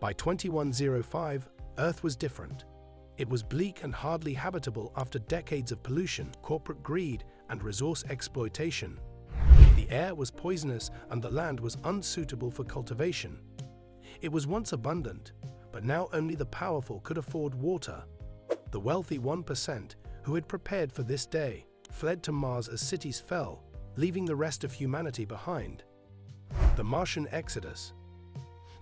By 2105, Earth was different. It was bleak and hardly habitable after decades of pollution, corporate greed, and resource exploitation. The air was poisonous and the land was unsuitable for cultivation. It was once abundant, but now only the powerful could afford water. The wealthy 1%, who had prepared for this day, fled to Mars as cities fell, leaving the rest of humanity behind. The Martian Exodus.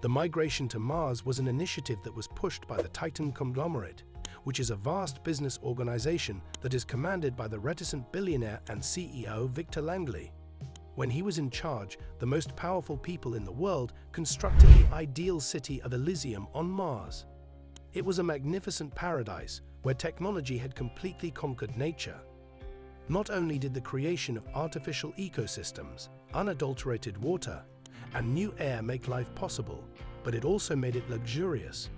The migration to Mars was an initiative that was pushed by the Titan conglomerate, which is a vast business organization that is commanded by the reticent billionaire and CEO Victor Langley. When he was in charge, the most powerful people in the world constructed the ideal city of Elysium on Mars. It was a magnificent paradise where technology had completely conquered nature. Not only did the creation of artificial ecosystems, unadulterated water, and new air make life possible, but it also made it luxurious.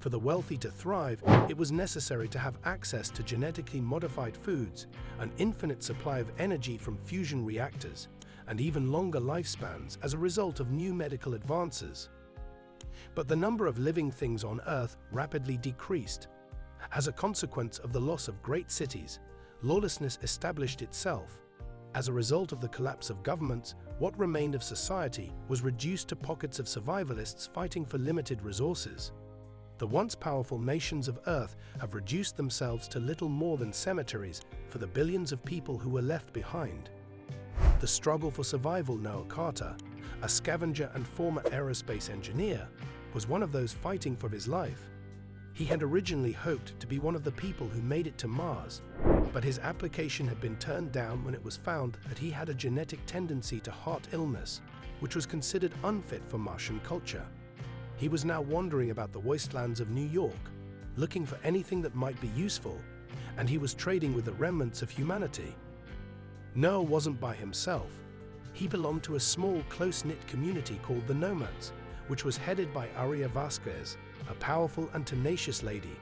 For the wealthy to thrive, it was necessary to have access to genetically modified foods, an infinite supply of energy from fusion reactors, and even longer lifespans as a result of new medical advances. But the number of living things on Earth rapidly decreased. As a consequence of the loss of great cities, lawlessness established itself. As a result of the collapse of governments, what remained of society was reduced to pockets of survivalists fighting for limited resources. The once powerful nations of Earth have reduced themselves to little more than cemeteries for the billions of people who were left behind. The struggle for survival. Noah Carter, a scavenger and former aerospace engineer, was one of those fighting for his life. He had originally hoped to be one of the people who made it to Mars, but his application had been turned down when it was found that he had a genetic tendency to heart illness, which was considered unfit for Martian culture. He was now wandering about the wastelands of New York, looking for anything that might be useful, and he was trading with the remnants of humanity. Noah wasn't by himself. He belonged to a small, close-knit community called the Nomads, which was headed by Aria Vasquez, a powerful and tenacious lady.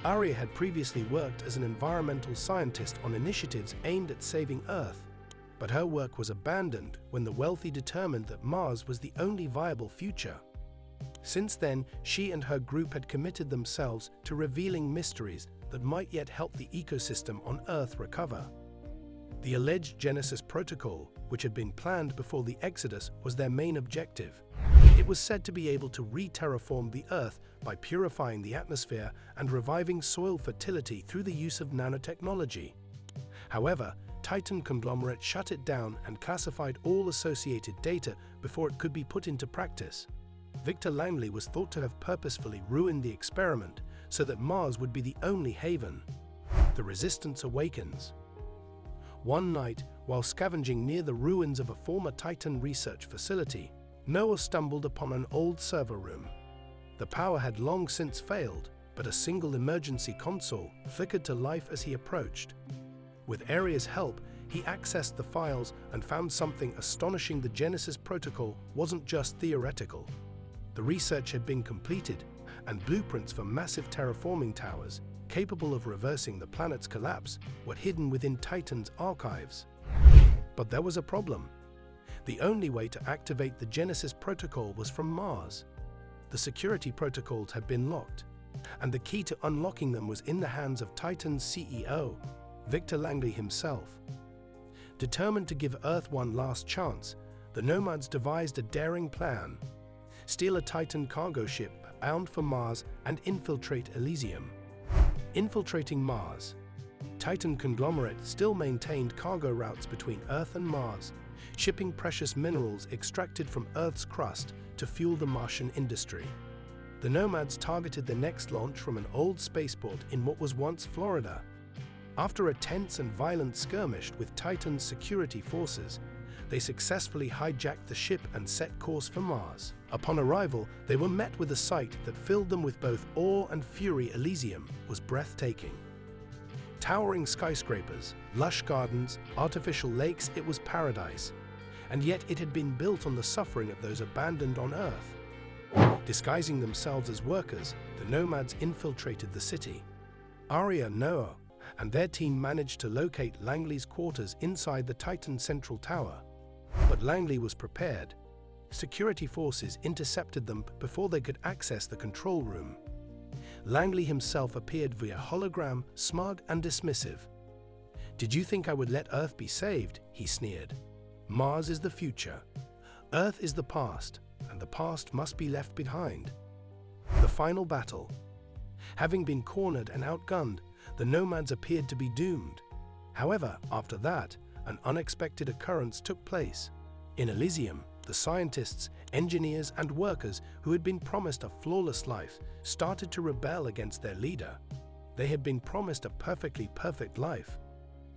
Aria had previously worked as an environmental scientist on initiatives aimed at saving Earth, but her work was abandoned when the wealthy determined that Mars was the only viable future. Since then, she and her group had committed themselves to revealing mysteries that might yet help the ecosystem on Earth recover. The alleged Genesis Protocol, which had been planned before the Exodus, was their main objective. It was said to be able to re-terraform the Earth by purifying the atmosphere and reviving soil fertility through the use of nanotechnology. However, Titan conglomerate shut it down and classified all associated data before it could be put into practice. Victor Langley was thought to have purposefully ruined the experiment so that Mars would be the only haven. The resistance awakens. One night, while scavenging near the ruins of a former Titan research facility, Noah stumbled upon an old server room. The power had long since failed, but a single emergency console flickered to life as he approached. With Aria's help, he accessed the files and found something astonishing. The Genesis Protocol wasn't just theoretical. The research had been completed, and blueprints for massive terraforming towers, capable of reversing the planet's collapse, were hidden within Titan's archives. But there was a problem. The only way to activate the Genesis Protocol was from Mars. The security protocols had been locked, and the key to unlocking them was in the hands of Titan's CEO, Victor Langley himself. Determined to give Earth one last chance, the Nomads devised a daring plan: steal a Titan cargo ship bound for Mars and infiltrate Elysium. Infiltrating Mars. Titan conglomerate still maintained cargo routes between Earth and Mars, shipping precious minerals extracted from Earth's crust to fuel the Martian industry. The Nomads targeted the next launch from an old spaceport in what was once Florida. After a tense and violent skirmish with Titan's security forces, they successfully hijacked the ship and set course for Mars. Upon arrival, they were met with a sight that filled them with both awe and fury. Elysium was breathtaking. Towering skyscrapers, lush gardens, artificial lakes, it was paradise. And yet it had been built on the suffering of those abandoned on Earth. Disguising themselves as workers, the Nomads infiltrated the city. Aria, Noah, and their team managed to locate Langley's quarters inside the Titan Central Tower. But Langley was prepared. security forces intercepted them before they could access the control room. Langley himself appeared via hologram, smug and dismissive. "Did you think I would let Earth be saved?" he sneered. "Mars is the future. Earth is the past, and the past must be left behind." The final battle. Having been cornered and outgunned, the nomads appeared to be doomed. However, after that, an unexpected occurrence took place. In Elysium, the scientists, engineers, and workers who had been promised a flawless life started to rebel against their leader. They had been promised a perfectly perfect life.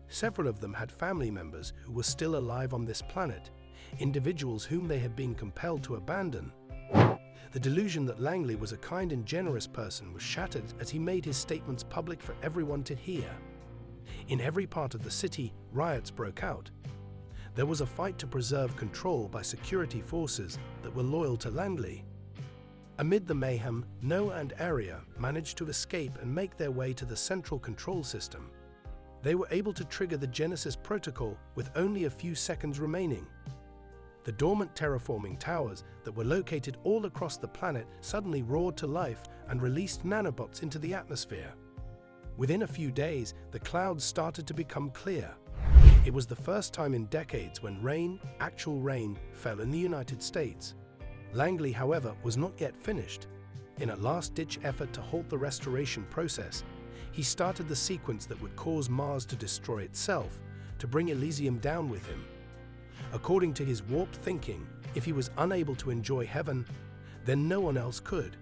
Several of them had family members who were still alive on this planet, individuals whom they had been compelled to abandon. The delusion that Langley was a kind and generous person was shattered as he made his statements public for everyone to hear. In every part of the city, riots broke out. There was a fight to preserve control by security forces that were loyal to Langley. Amid the mayhem, Noah and Arya managed to escape and make their way to the central control system. They were able to trigger the Genesis protocol with only a few seconds remaining. The dormant terraforming towers that were located all across the planet suddenly roared to life and released nanobots into the atmosphere. Within a few days, the clouds started to become clear. It was the first time in decades when rain, actual rain, fell in the United States. Langley, however, was not yet finished. In a last-ditch effort to halt the restoration process, he started the sequence that would cause Mars to destroy itself, to bring Elysium down with him. According to his warped thinking, if he was unable to enjoy heaven, then no one else could.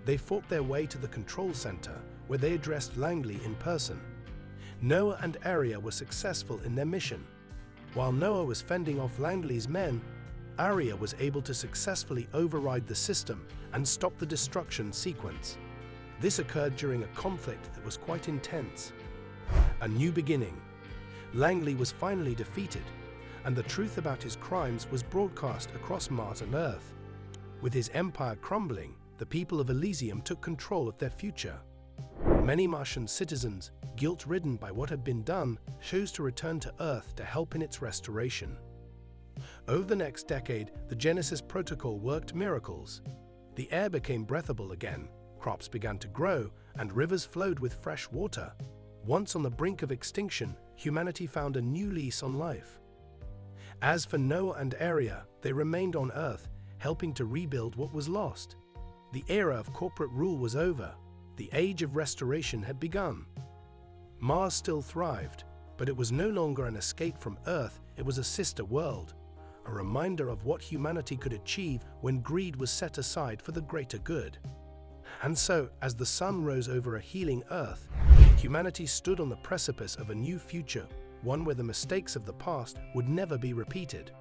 They fought their way to the control center, where they addressed Langley in person. Noah and Arya were successful in their mission. While Noah was fending off Langley's men, Arya was able to successfully override the system and stop the destruction sequence. This occurred during a conflict that was quite intense. A new beginning. Langley was finally defeated, and the truth about his crimes was broadcast across Mars and Earth. With his empire crumbling, the people of Elysium took control of their future. Many Martian citizens, guilt-ridden by what had been done, chose to return to Earth to help in its restoration. Over the next decade, the Genesis protocol worked miracles. The air became breathable again, crops began to grow, and rivers flowed with fresh water. Once on the brink of extinction, humanity found a new lease on life. As for Noah and Arya, they remained on Earth, helping to rebuild what was lost. The era of corporate rule was over. The age of restoration had begun. Mars still thrived, but it was no longer an escape from Earth, it was a sister world, a reminder of what humanity could achieve when greed was set aside for the greater good. And so, as the sun rose over a healing Earth, humanity stood on the precipice of a new future, one where the mistakes of the past would never be repeated.